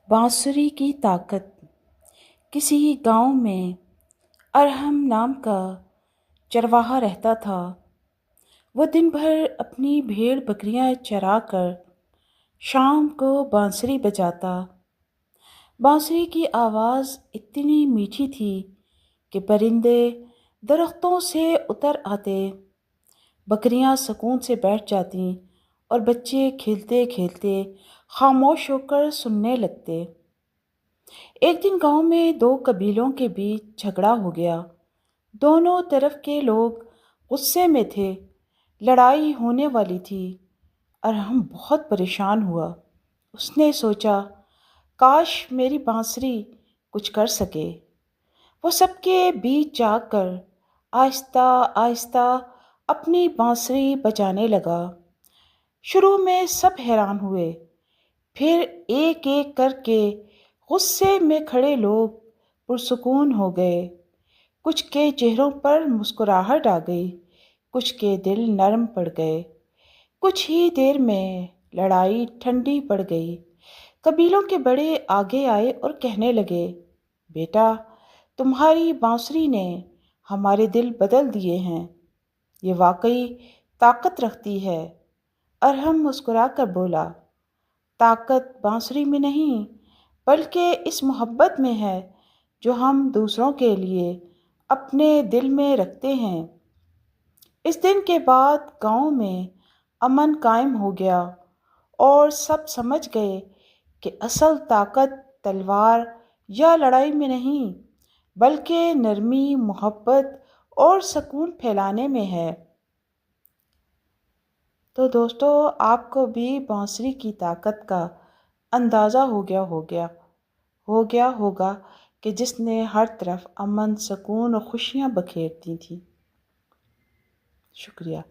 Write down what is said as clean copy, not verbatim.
बांसुरी की ताकत। किसी गांव में अरहम नाम का चरवाहा रहता था। वो दिन भर अपनी भेड़ बकरियां चरा कर शाम को बांसुरी बजाता। बांसुरी की आवाज़ इतनी मीठी थी कि परिंदे दरख्तों से उतर आते, बकरियां सुकून से बैठ जातीं और बच्चे खेलते खेलते खामोश होकर सुनने लगते। एक दिन गांव में दो कबीलों के बीच झगड़ा हो गया। दोनों तरफ के लोग गुस्से में थे। लड़ाई होने वाली थी। अरहम बहुत परेशान हुआ। उसने सोचा, काश मेरी बांसुरी कुछ कर सके। वो सबके बीच जाकर आहिस्ता आहिस्ता अपनी बांसुरी बजाने लगा। शुरू में सब हैरान हुए, फिर एक एक करके गुस्से में खड़े लोग पुरसुकून हो गए। कुछ के चेहरों पर मुस्कुराहट आ गई, कुछ के दिल नरम पड़ गए। कुछ ही देर में लड़ाई ठंडी पड़ गई। कबीलों के बड़े आगे आए और कहने लगे, बेटा, तुम्हारी बांसुरी ने हमारे दिल बदल दिए हैं। ये वाकई ताकत रखती है। अरहम मुस्कुराकर बोला, ताकत बांसुरी में नहीं, बल्कि इस मोहब्बत में है जो हम दूसरों के लिए अपने दिल में रखते हैं। इस दिन के बाद गांव में अमन कायम हो गया और सब समझ गए कि असल ताकत तलवार या लड़ाई में नहीं, बल्कि नरमी, मोहब्बत और सुकून फैलाने में है। तो दोस्तों, आपको भी बांसुरी की ताकत का अंदाज़ा हो गया होगा कि जिसने हर तरफ अमन, सुकून और खुशियाँ बखेर दी थी। शुक्रिया।